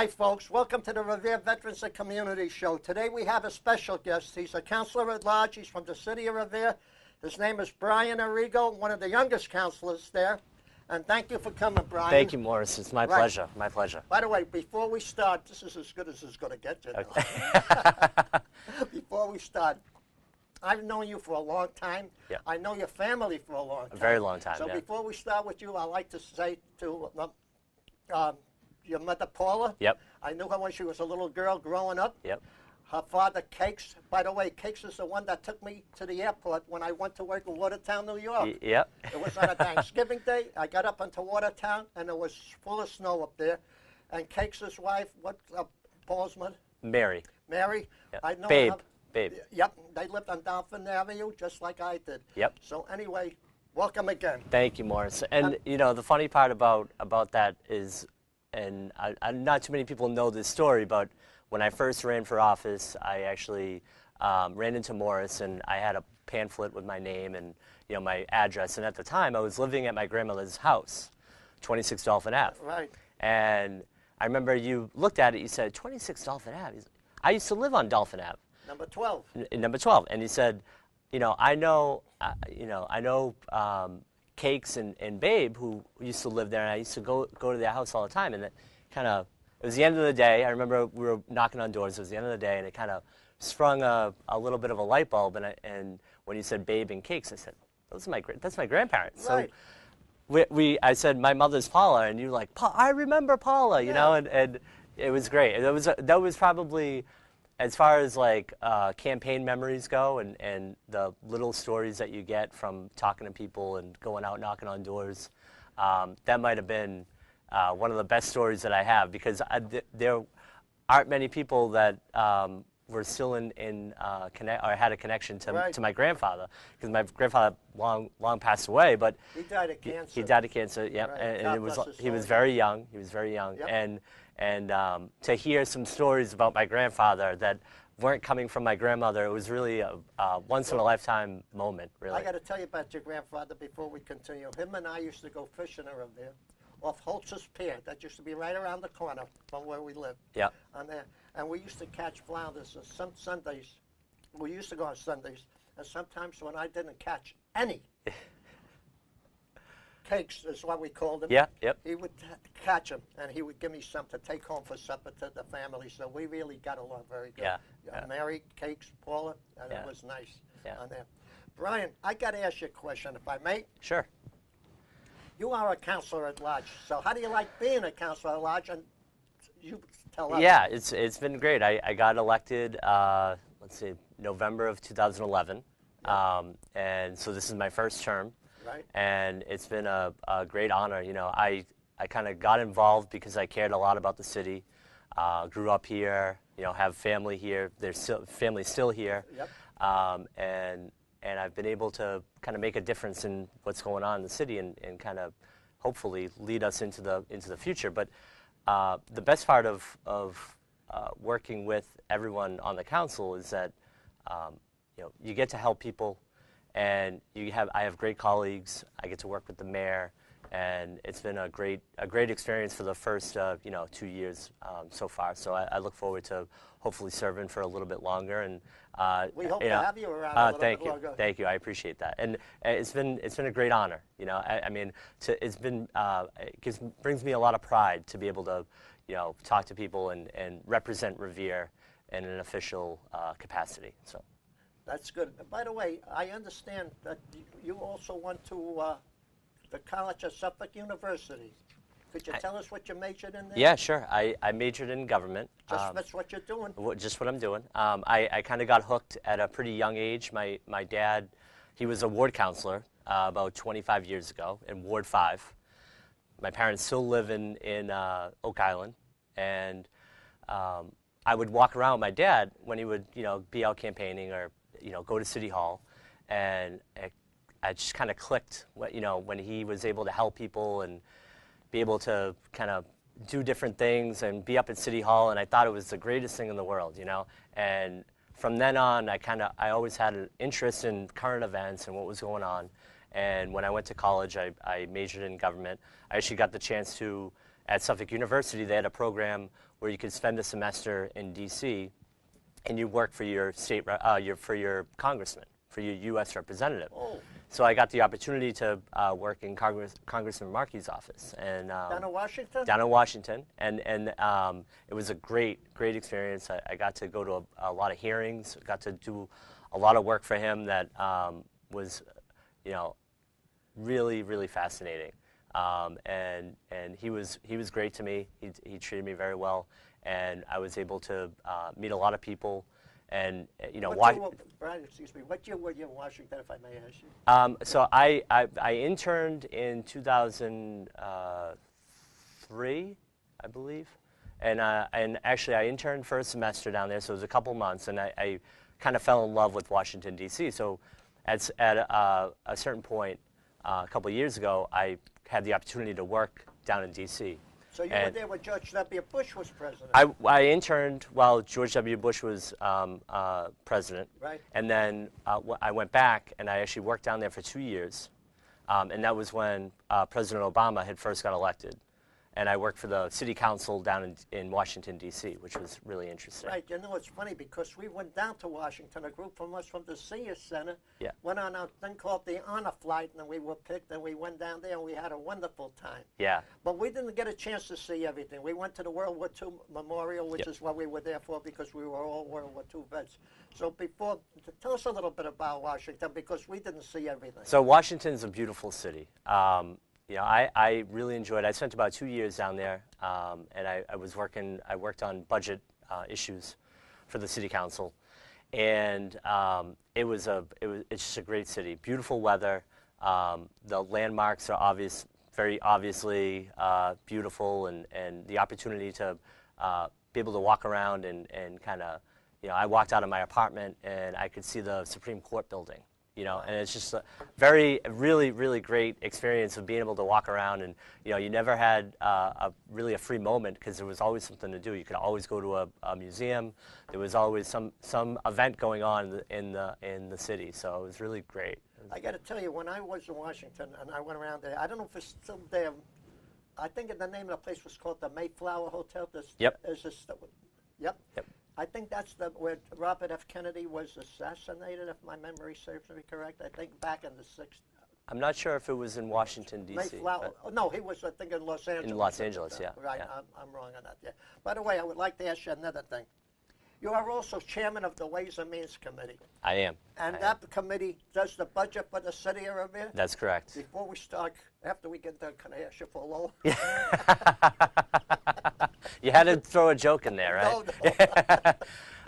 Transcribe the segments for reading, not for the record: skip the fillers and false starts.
Hi, folks. Welcome to the Revere Veterans and Community Show. Today we have a special guest. He's a counselor at large. He's from the city of Revere. His name is Brian Arrigo, one of the youngest counselors there. And thank you for coming, Brian. Thank you, Morris. It's my pleasure. My pleasure. By the way, before we start, this is as good as it's going to get you. Okay. Before we start, I've known you for a long time. Yeah. I know your family for a long time. A very long time, So yeah. before we start with you, I'd like to say to your mother, Paula. Yep. I knew her when she was a little girl growing up. Yep. Her father, Cakes. By the way, Cakes is the one that took me to the airport when I went to work in Watertown, New York. Yep. It was on a Thanksgiving Day. I got up into Watertown, and it was full of snow up there. And Cakes' wife, Paul's mother? Mary. Mary. Yep. I know Babe. her. Babe. Yep. They lived on Dolphin Avenue, just like I did. Yep. So anyway, welcome again. Thank you, Morris. And you know, the funny part about that is, and not too many people know this story, but when I first ran for office, I actually ran into Morris, and I had a pamphlet with my name and my address. And at the time, I was living at my grandmother's house, 26 Dolphin Ave. Right. And I remember you looked at it. You said, 26 Dolphin Ave. I used to live on Dolphin Ave. Number 12. Number 12. And he said, I know Cakes and Babe, who used to live there, and I used to go to their house all the time. And it was the end of the day. I remember we were knocking on doors. It was the end of the day, and it kind of sprung a little bit of a light bulb. And when you said Babe and Cakes, I said, that's my grandparents. Right. So I said, my mother's Paula, and you were like, I remember Paula, and it was great. That was probably, as far as like campaign memories go, and the little stories that you get from talking to people and going out knocking on doors, that might have been one of the best stories that I have, because there aren't many people that were still or had a connection to my grandfather, because my grandfather long passed away, but he died of cancer. He died of cancer, yeah, Right. and he was very young. He was very young, yep. and to hear some stories about my grandfather that weren't coming from my grandmother, it was really a once-in-a-lifetime moment, really. I got to tell you about your grandfather before we continue. Him and I used to go fishing around there, off Holtz's Pier. That used to be right around the corner from where we lived. Yeah. On there. And we used to catch flounders. Some Sundays, we used to go on Sundays, and sometimes when I didn't catch any, Cakes is what we called him. Yeah, yep. He would catch them, and he would give me some to take home for supper to the family. So we really got along very good. Yeah. Mary, Cakes, Paula, and Yeah. it was nice Yeah. on there. Brian, I got to ask you a question, if I may. Sure. You are a counselor at large. So how do you like being a counselor at large? And you tell us. Yeah, it's been great. I got elected, November of 2011, and so this is my first term. Right. And it's been a great honor. I kind of got involved because I cared a lot about the city. Grew up here, have family here. There's family still here. Yep. And I've been able to kind of make a difference in what's going on in the city and kind of hopefully lead us into the future. But the best part of working with everyone on the council is that you get to help people. And I have great colleagues. I get to work with the mayor, and it's been a great experience for the first 2 years so far. So I look forward to hopefully serving for a little bit longer. And we hope to have you around a little bit longer. Thank you. I appreciate that. And it's been a great honor. It brings me a lot of pride to be able to talk to people and represent Revere in an official capacity. So. That's good. By the way, I understand that you also went to the College of Suffolk University. Could you tell us what you majored in there? Yeah, sure. I majored in government. That's what you're doing? Just what I'm doing. I kind of got hooked at a pretty young age. My dad, he was a ward counselor about 25 years ago in Ward 5. My parents still live in Oak Island, and I would walk around with my dad when he would be out campaigning or go to City Hall, and I just kind of clicked, when he was able to help people and be able to kind of do different things and be up at City Hall, and I thought it was the greatest thing in the world, And from then on, I always had an interest in current events and what was going on. And when I went to college, I majored in government. I actually got the chance to, at Suffolk University, they had a program where you could spend a semester in D.C. and you work for your state, for your congressman, for your U.S. representative. Oh. So I got the opportunity to work in Congressman Markey's office, and Down in Washington? down in Washington, and it was a great experience. I got to go to a lot of hearings, got to do a lot of work for him that was, really fascinating. And he was great to me. He treated me very well, and I was able to meet a lot of people. And Brian, excuse me. What year were you in Washington, if I may ask you? So I interned in 2003, I believe, and actually I interned for a semester down there, so it was a couple months, and I kind of fell in love with Washington D.C. So at a certain point, a couple of years ago, I had the opportunity to work down in D.C. So you were there when George W. Bush was president. I interned while George W. Bush was president. Right. And then I went back, and I actually worked down there for 2 years. And that was when President Obama had first got elected. And I worked for the city council down in Washington, D.C., which was really interesting. Right. It's funny because we went down to Washington, a group from us from the Senior Center, went on a thing called the Honor Flight, and then we were picked, and we went down there, and we had a wonderful time. Yeah. But we didn't get a chance to see everything. We went to the World War II Memorial, which is what we were there for because we were all World War II vets. So tell us a little bit about Washington because we didn't see everything. So Washington's a beautiful city. I really enjoyed it. I spent about 2 years down there, and I worked on budget issues for the city council, and it's just a great city. Beautiful weather. The landmarks are very obviously beautiful, and the opportunity to be able to walk around and kind of, I walked out of my apartment and I could see the Supreme Court building. And it's just a really great experience of being able to walk around, and you never had really a free moment because there was always something to do. You could always go to a museum. There was always some event going on in the city, so it was really great. I got to tell you, when I was in Washington and I went around there, I don't know if it's still there. I think the name of the place was called the Mayflower Hotel. Yep. Yep. I think that's where Robert F. Kennedy was assassinated, if my memory serves me correct. I think back in the 60s. I'm not sure if it was in Washington, D.C. Mayflower. No, he was, I think, in Los Angeles. In Los Angeles, yeah. Right, yeah. I'm wrong on that, yeah. By the way, I would like to ask you another thing. You are also chairman of the Ways and Means Committee. I am. And that committee does the budget for the city of Revere? That's correct. Before we start, after we get done, can I ask you for a low? You had to throw a joke in there, right?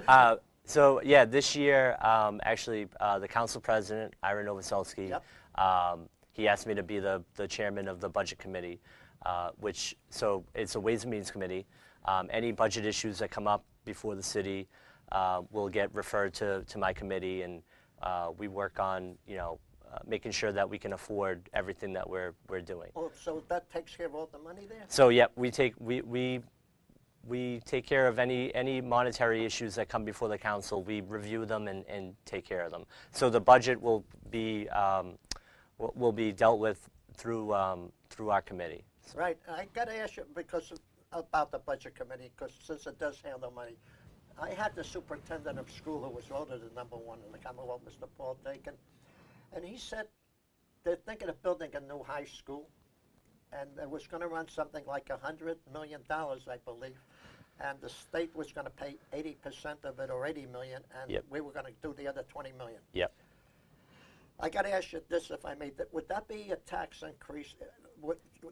No. So, yeah, this year, actually, the council president, Ira Novoselsky, he asked me to be the chairman of the budget committee, so it's a Ways and Means Committee. Any budget issues that come up before the city will get referred to my committee, and we work on, making sure that we can afford everything that we're doing. Oh, so that takes care of all the money there? So, yeah, we take care of any monetary issues that come before the council. We review them and take care of them. So the budget will be dealt with through our committee. So. Right. I got to ask you about the budget committee because since it does handle money, I had the superintendent of school who was voted as #1 in the Commonwealth, Mr. Paul Dakin, and he said they're thinking of building a new high school, and it was going to run something like $100 million, I believe. And the state was going to pay 80% of it, or $80 million, and we were going to do the other $20 million. Yep. I got to ask you this, if I may. Would that be a tax increase?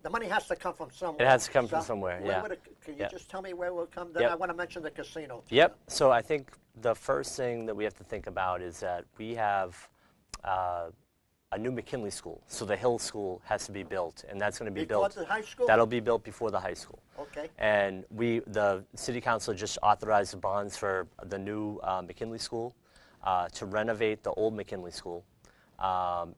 The money has to come from somewhere. It has to come from somewhere. Yeah. Can you just tell me where it will come? Then I want to mention the casino. Yep. So I think the first thing that we have to think about is that we have a new McKinley School. So the Hill School has to be built, and that's going to be built. Before the high school? That'll be built before the high school. Okay. And the city council just authorized the bonds for the new McKinley School to renovate the old McKinley School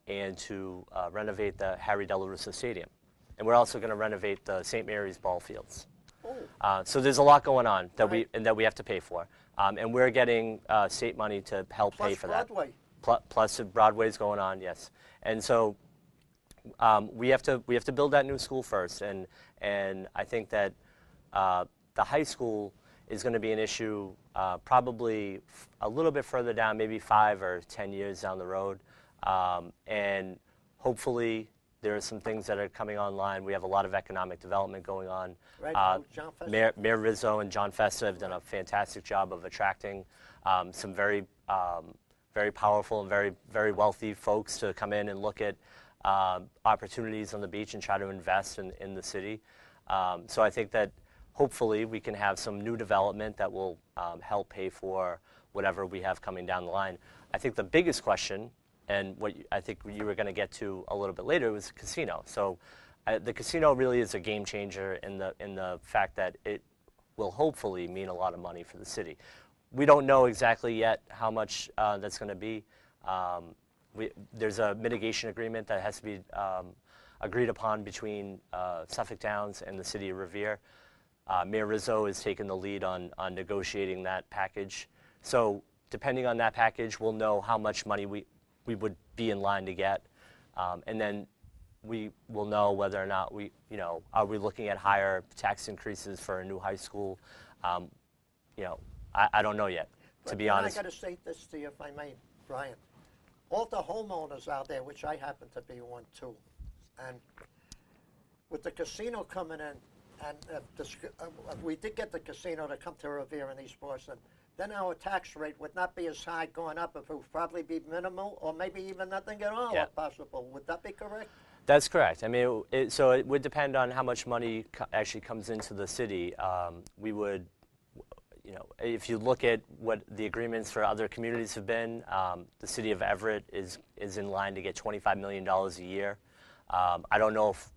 and to renovate the Harry Delarusso Stadium. And we're also going to renovate the St. Mary's ball fields. Oh. So there's a lot going on that we have to pay for, and we're getting state money to help pay for Broadway. that. Plus Broadway's going on, yes. And so we have to build that new school first, and I think that The high school is going to be an issue probably a little bit further down, maybe 5 or 10 years down the road. And hopefully there are some things that are coming online. We have a lot of economic development going on. Right, John Festa. Mayor Rizzo and John Festa have done a fantastic job of attracting some very powerful and very wealthy folks to come in and look at opportunities on the beach and try to invest in the city. So I think that hopefully we can have some new development that will help pay for whatever we have coming down the line. I think the biggest question, and what I think you were going to get to a little bit later, was the casino. So the casino really is a game changer in the fact that it will hopefully mean a lot of money for the city. We don't know exactly yet how much that's going to be. There's a mitigation agreement that has to be agreed upon between Suffolk Downs and the city of Revere. Mayor Rizzo has taken the lead on negotiating that package. So depending on that package, we'll know how much money we would be in line to get. And then we will know whether or not are we looking at higher tax increases for a new high school? I don't know yet, to be honest. I got to say this to you, if I may, Brian. All the homeowners out there, which I happen to be one too, and with the casino coming in, and if we did get the casino to come to Revere in East Boston, then our tax rate would not be as high going up. It would probably be minimal, or maybe even nothing at all, if possible. Would that be correct? That's correct. I mean, so it would depend on how much money actually comes into the city. We would, if you look at what the agreements for other communities have been, the city of Everett is in line to get $25 million a year. I don't know if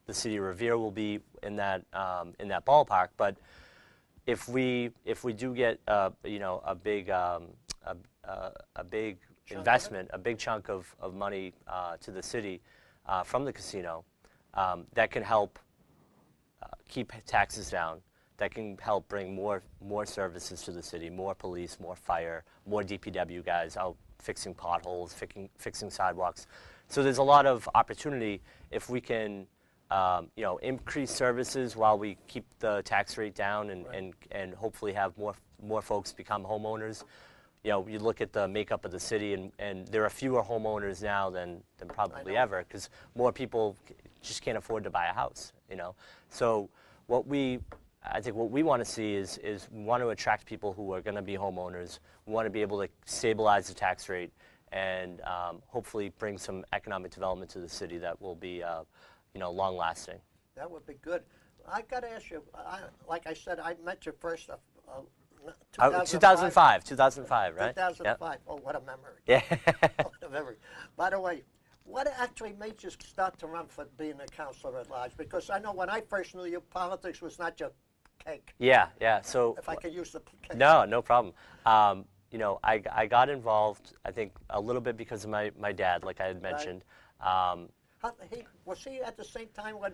the city of Revere will be in that ballpark, but if we do get a big investment, a big chunk of money to the city from the casino, that can help keep taxes down. That can help bring more services to the city, more police, more fire, more DPW guys out fixing potholes, fixing sidewalks. So there's a lot of opportunity if we can increase services while we keep the tax rate down and hopefully have more folks become homeowners. You look at the makeup of the city, and there are fewer homeowners now than probably ever, because more people just can't afford to buy a house. So I think what we want to see is we want to attract people who are going to be homeowners. We want to be able to stabilize the tax rate and hopefully bring some economic development to the city that will be long lasting. That would be good. I got to ask you, like I said, I met you first 2005, right? 2005. Yep. Oh, what a memory. Yeah. What a memory. By the way, what actually made you start to run for being a councilor at large? Because I know when I first knew you, politics was not your cake. Yeah. So if I could use the cake. No problem. I got involved, I think, a little bit because of my dad, like I had mentioned. Right. Was he at the same time when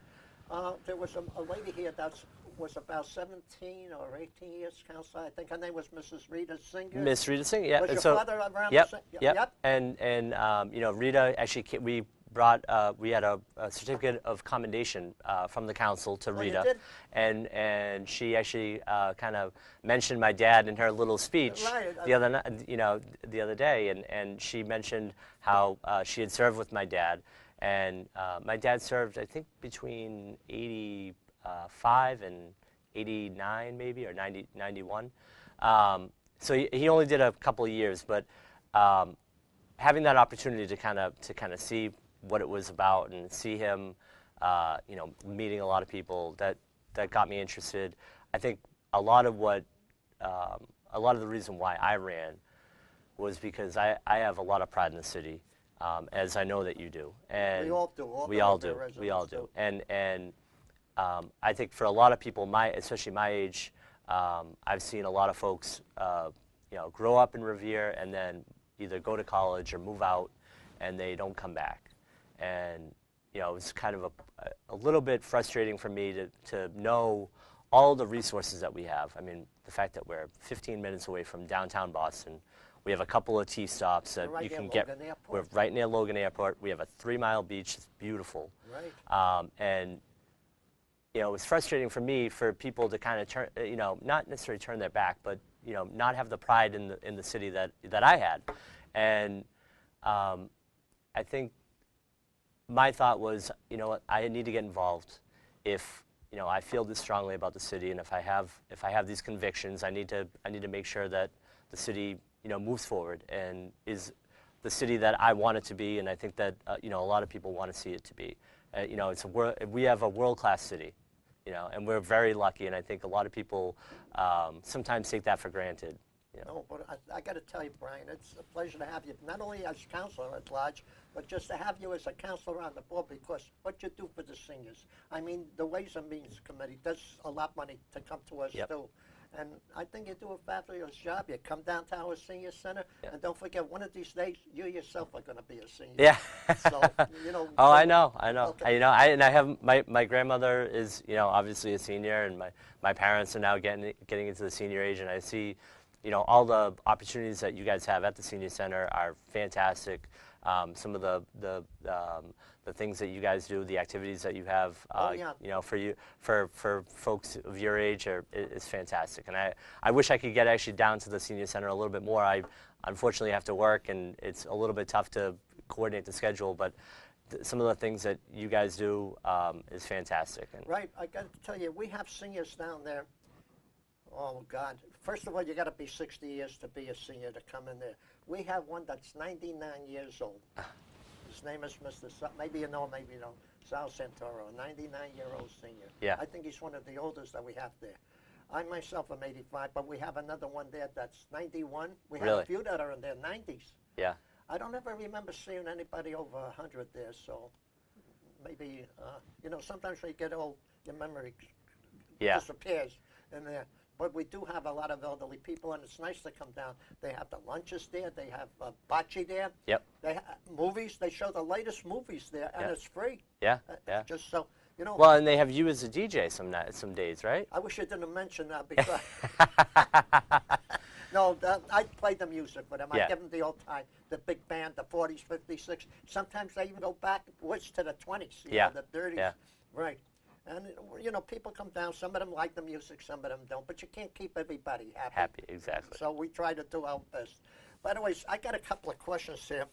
there was a lady here that was about 17 or 18 years council? I think her name was Mrs. Rita Singer. Miss Rita Singer, yeah. Was your father around the same? Yep. And Rita actually we had a certificate of commendation from the council to Rita, you did? and she actually kind of mentioned my dad in her little speech the other day, and she mentioned how she had served with my dad, and my dad served, I think, between 85 and 89 maybe, or 91. So he only did a couple of years, but having that opportunity to kind of see what it was about and see him, meeting a lot of people, that got me interested. I think a lot of the reason why I ran was because I have a lot of pride in the city, as I know that you do. And we all do. We all do. And I think for a lot of people, especially my age, I've seen a lot of folks, grow up in Revere and then either go to college or move out, and they don't come back. And it's kind of a little bit frustrating for me to know all the resources that we have. I mean, the fact that we're 15 minutes away from downtown Boston. We have a couple of T stops that you can get. We're right near Logan Airport. We have a 3-mile beach. It's beautiful. Right. And it was frustrating for me for people to kind of turn, not necessarily turn their back, but not have the pride in the city that I had, and I think my thought was, what, I need to get involved. If I feel this strongly about the city, and if I have these convictions, I need to make sure that the city moves forward and is the city that I want it to be, and I think that a lot of people want to see it to be. We have a world-class city, and we're very lucky, and I think a lot of people sometimes take that for granted. No, but I got to tell you, Brian, it's a pleasure to have you, not only as counselor at large, but just to have you as a counselor on the board, because what you do for the seniors. I mean, the Ways and Means Committee does a lot of money to come to us, too. And I think you do a fabulous job. You come down to our senior center, and don't forget, one of these days, you yourself are going to be a senior. Yeah. So, Oh, I know. Okay. I have my grandmother is, obviously a senior, and my parents are now getting into the senior age, and I see, all the opportunities that you guys have at the senior center are fantastic. Some of the things that you guys do, the activities that you have, for folks of your age is fantastic. And I wish I could get actually down to the senior center a little bit more. I unfortunately have to work, and it's a little bit tough to coordinate the schedule, but some of the things that you guys do is fantastic. And right. I got to tell you, we have seniors down there. Oh, God. First of all, you got to be 60 years to be a senior to come in there. We have one that's 99 years old. His name is Mr. Maybe you know, maybe you don't. Sal Santoro, a 99-year-old senior. Yeah. I think he's one of the oldest that we have there. I myself am 85, but we have another one there that's 91. We have Really? a few that are in their 90s. Yeah. I don't ever remember seeing anybody over 100 there, so maybe, sometimes when you get old, your memory disappears in there. But we do have a lot of elderly people, and it's nice to come down. They have the lunches there. They have bocce there. Yep. They have movies. They show the latest movies there, and it's free. Yeah, Just so, Well, and they have you as a DJ some days, right? I wish I didn't mention that because... No, I play the music for them. I give them the old time, the big band, the 40s, 50s, 60s. Sometimes they even go backwards to the 20s, the 30s. Yeah. Right. And, people come down. Some of them like the music, some of them don't. But you can't keep everybody happy. Happy, exactly. So we try to do our best. By the way, I got a couple of questions here.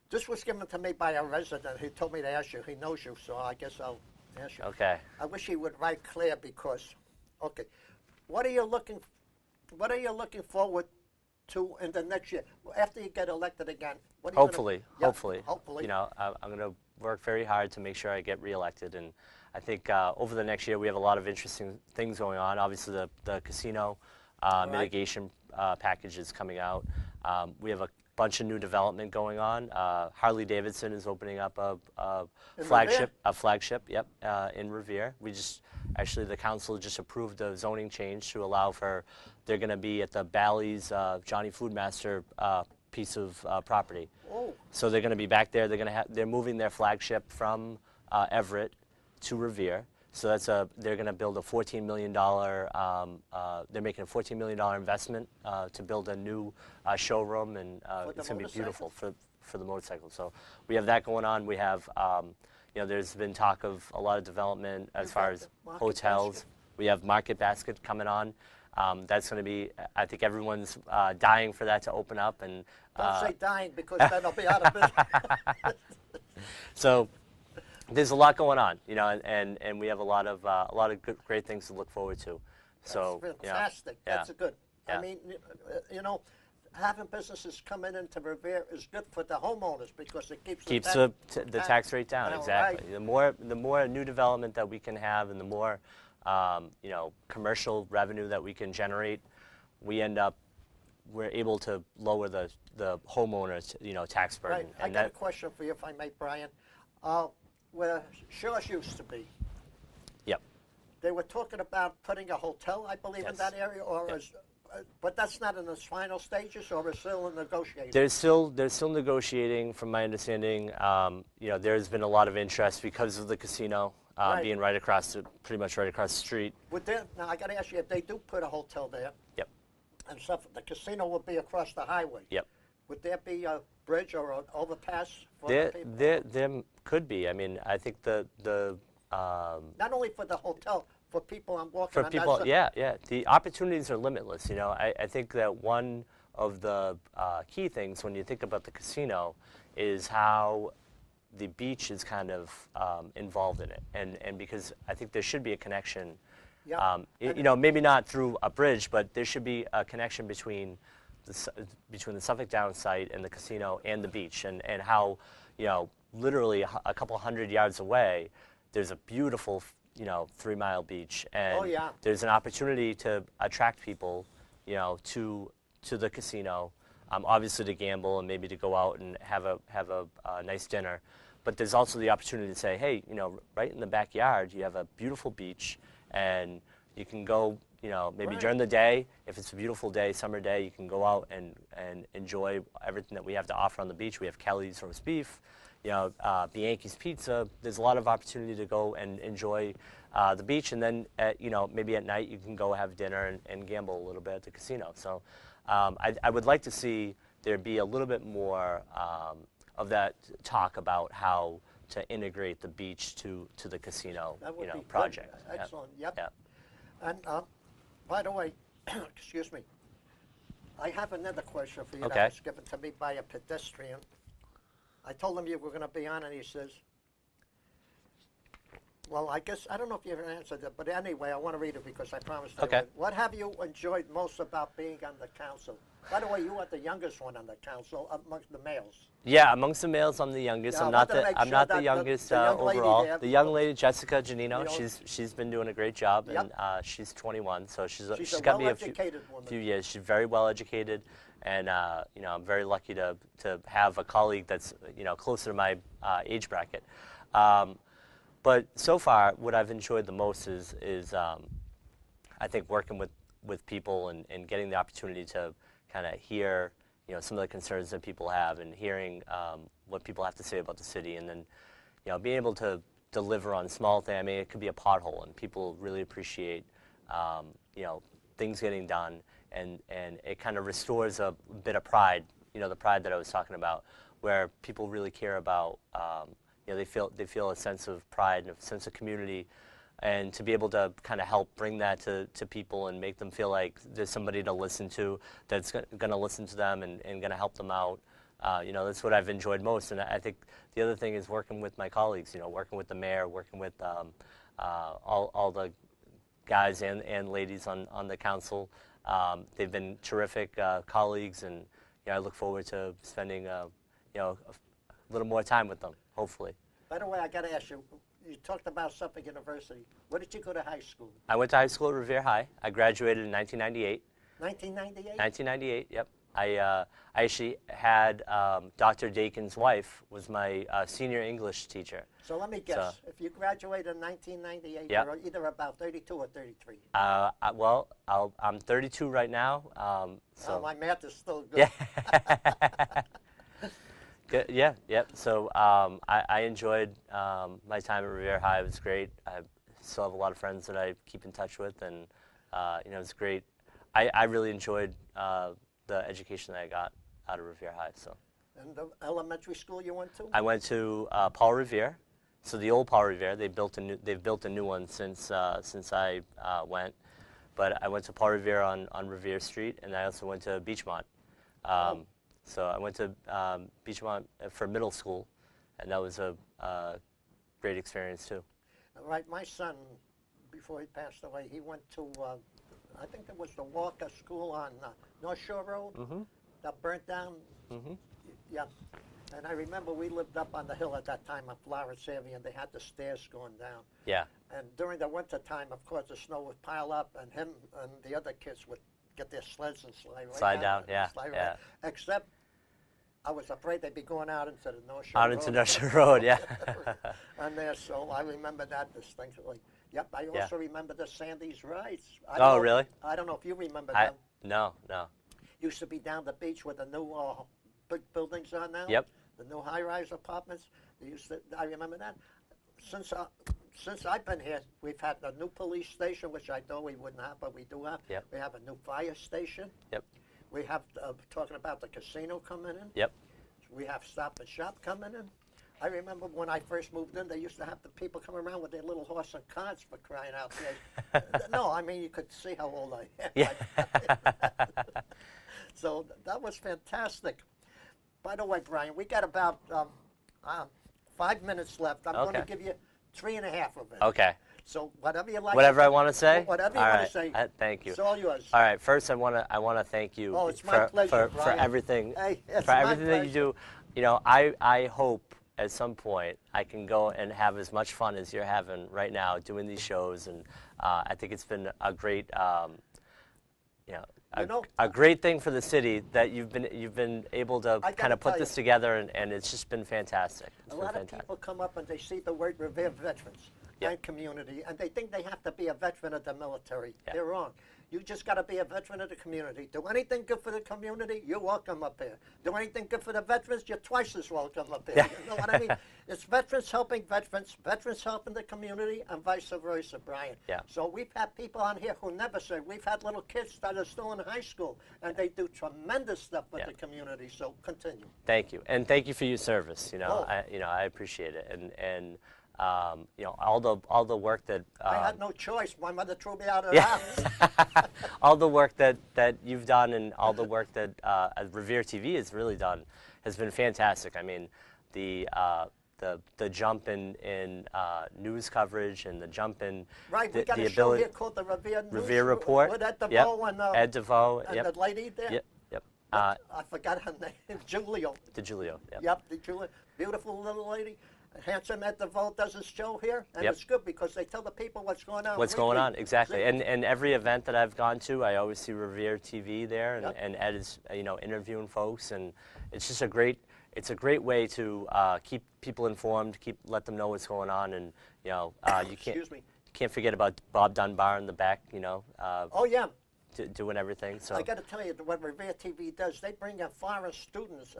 This was given to me by a resident. He told me to ask you. He knows you, so I guess I'll ask you. Okay. I wish he would write clear because, what are you looking forward to in the next year after you get elected again? What are you Hopefully. I'm going to work very hard to make sure I get reelected, and I think over the next year we have a lot of interesting things going on. Obviously, the casino mitigation package is coming out. We have a bunch of new development going on. Harley Davidson is opening up a flagship. In Revere. The council just approved a zoning change to allow for. They're going to be at the Bally's Johnny Foodmaster piece of property. Oh. So they're going to be back there. They're moving their flagship from Everett to Revere. So they're going to build a $14 million. They're making a $14 million investment to build a new showroom, and it's going to be beautiful for the motorcycle. So we have that going on. We have, there's been talk of a lot of development as far as hotels. We have Market Basket coming on. That's going to be, I think everyone's dying for that to open up. And don't say dying, because then I'll be out of business. So there's a lot going on, and we have a lot of great things to look forward to. So that's fantastic. Yeah. That's good. Yeah. I mean, having businesses coming into Revere is good for the homeowners because it keeps the tax rate down. Exactly. Right. The more new development that we can have, and the more commercial revenue that we can generate, we're able to lower the homeowners tax burden. Right. I got a question for you, if I may, Brian. Where Shaw's used to be. Yep. They were talking about putting a hotel, I believe, in that area, or but that's not in the final stages, or is still in negotiating? They're still negotiating, from my understanding. There's been a lot of interest because of the casino being pretty much right across the street. Now I got to ask you, if they do put a hotel there, Yep. and stuff, the casino will be across the highway. Yep. Would there be bridge or an overpass for There, the people? there could be. I mean, I think Not only for the hotel, for people I'm walking for on. people, That's yeah. The opportunities are limitless. You know, I think that one of the key things when you think about the casino is how the beach is kind of involved in it, and because I think there should be a connection. Yeah. You know, maybe not through a bridge, but there should be a connection between the Suffolk Downs site and the casino and the beach, and how, you know, literally a couple hundred yards away, there's a beautiful, you know, 3-mile beach, and Oh, yeah. there's an opportunity to attract people, you know, to the casino, obviously to gamble and maybe to go out and have a nice dinner, but there's also the opportunity to say, hey, you know, right in the backyard, you have a beautiful beach, and you can go, you know, maybe Right. during the day, if it's a beautiful day, summer day, you can go out and enjoy everything that we have to offer on the beach. We have Kelly's roast beef, you know, Bianchi's pizza. There's a lot of opportunity to go and enjoy the beach, and then, you know, maybe at night you can go have dinner and gamble a little bit at the casino. So I would like to see there be a little bit more of that talk about how to integrate the beach to the casino, That would you know, be good. project. Yep. Excellent. Yep. Yep. And by the way, excuse me, I have another question for you Okay. that was given to me by a pedestrian. I told him you were going to be on, and he says, well, I guess, I don't know if you ever answered it, but anyway, I want to read it because I promised I Okay. would. What have you enjoyed most about being on the council? By the way, you are the youngest one on the council amongst the males. Yeah, amongst the males, I'm the youngest. Yeah, I I'm not wanted to make I'm sure not that the the youngest young lady overall. there- The young lady, Jessica Janino, You know- she's been doing a great job, Yep. and she's 21, so she's She's a got me a well-educated woman. few years. She's very well educated, and you know, I'm very lucky to have a colleague that's, you know, closer to my age bracket. But so far, what I've enjoyed the most is I think working with people and getting the opportunity to kind of hear, you know, some of the concerns that people have, and hearing what people have to say about the city, and then, you know, being able to deliver on small things. I mean, it could be a pothole, and people really appreciate, you know, things getting done, and it kind of restores a bit of pride, you know, the pride that I was talking about, where people really care about, you know, they feel a sense of pride and a sense of community, and to be able to kind of help bring that to people and make them feel like there's somebody to listen to that's going to listen to them and going to help them out. You know, that's what I've enjoyed most. And I think the other thing is working with my colleagues, you know, working with the mayor, working with all the guys and ladies on the council. They've been terrific colleagues, and, you know, I look forward to spending, you know, a little more time with them, hopefully. By the way, I got to ask you, you talked about Suffolk University. Where did you go to high school? I went to high school at Revere High. I graduated in 1998. 1998? 1998, yep. I actually had Dr. Dakin's wife was my senior English teacher. So let me guess. If you graduated in 1998, Yep. you're either about 32 or 33. Well, I'm 32 right now. So Oh, my math is still good. yeah. Good, yeah, yep. So I enjoyed my time at Revere High. It was great. I still have a lot of friends that I keep in touch with, and you know, it's great. I really enjoyed the education that I got out of Revere High. So. And the elementary school you went to? I went to Paul Revere. So the old Paul Revere, they've built a new one since I went. But I went to Paul Revere on Revere Street, and I also went to Beachmont. So I went to Beachmont for middle school, and that was a great experience too. Right, my son, before he passed away, he went to, I think it was the Walker School on North Shore Road that burnt down. Yeah, and I remember we lived up on the hill at that time on Florence Avenue, and they had the stairs going down. Yeah. And during the winter time, of course, the snow would pile up, and him and the other kids would get their sleds and slide Down, and yeah, slide yeah. right. Except I was afraid they'd be going out into the North Shore Out Road. into North Shore Road, yeah. And there, so I remember that distinctly. Yep, I Yeah. also remember the Sandy's rides. Oh, really? I don't know if you remember them. No. Used to be down the beach where the new big buildings are now. Yep. The new high-rise apartments. They used to. I remember that. Since I've been here, we've had a new police station, which I thought we wouldn't have, but we do have. Yep. We have a new fire station. Yep. We have talking about the casino coming in. Yep. We have Stop and Shop coming in. I remember when I first moved in, they used to have the people come around with their little horse and carts for crying out loud. No, I mean, you could see how old I am. Yeah. So that was fantastic. By the way, Brian, we got about 5 minutes left. I'm going to give you 3.5 of it. Okay. So whatever you like. Whatever I want to say? Whatever you want to say. Thank you. It's all yours. All right. First, I want to thank you it's my pleasure, for everything. Hey, it's for my everything that you pleasure. do. You know, I hope at some point I can go and have as much fun as you're having right now doing these shows, and I think it's been a great, a great thing for the city that you've been able to kind of put this together, and it's just been fantastic. A lot of people come up and they see the word Revere veterans and community, and they think they have to be a veteran of the military. They're wrong. You just got to be a veteran of the community. Do anything good for the community, you're welcome up here. Do anything good for the veterans, you're twice as welcome up here. You know what I mean? It's veterans helping veterans helping the community, and vice versa, Brian. Yeah. So we've had people on here who never say, we've had little kids that are still in high school, and they do tremendous stuff with the community. So continue. Thank you, and thank you for your service. I appreciate it, and all the work that I had no choice. My mother threw me out of the house. all the work that you've done, and all the work that Revere TV has really done has been fantastic. I mean, the jump in news coverage, and the jump in we got a show here called the Revere News Revere Report with Ed DeVoe and Ed DeVoe and the lady there. Yep. I forgot her name. Julio. DeJulio. Yep, DeJulio. Beautiful little lady. Handsome Ed DeVoe does his show here, and it's good because they tell the people what's going on. What's going on, exactly. And every event that I've gone to, I always see Revere TV there, and Ed is interviewing folks, and it's just a great way to keep people informed, let them know what's going on, and you can't forget about Bob Dunbar in the back, doing everything. So I got to tell you, what Revere TV does, they bring in foreign students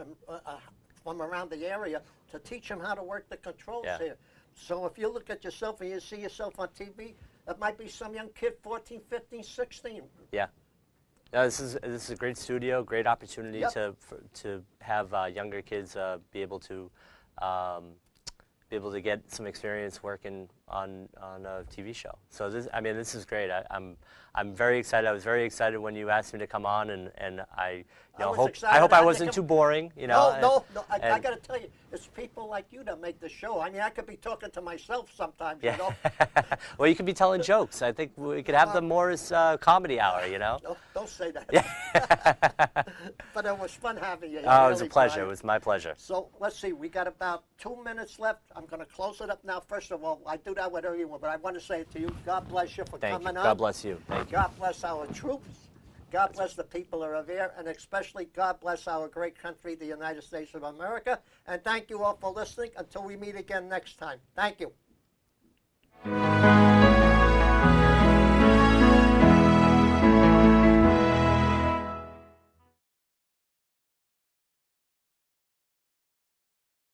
from around the area to teach them how to work the controls here. So if you look at yourself and you see yourself on TV, it might be some young kid, 14, 15, 16. Yeah. No, this is a great studio, great opportunity to have younger kids be able to get some experience working on a TV show. So this is great. I'm very excited. I was very excited when you asked me to come on, and I hope I wasn't too boring. No. I got to tell you, it's people like you that make the show. I mean, I could be talking to myself sometimes. Well, you could be telling jokes. I think we could have them more as comedy hour. Don't say that. But it was fun having you. Oh, it was a pleasure. It was my pleasure. So let's see. We got about 2 minutes left. I'm going to close it up now. First of all, I do that with everyone, but I want to say it to you. God bless you for coming on. God bless you. Thank you. God bless our troops. God bless the people of Revere, and especially God bless our great country, the United States of America. And thank you all for listening. Until we meet again next time. Thank you.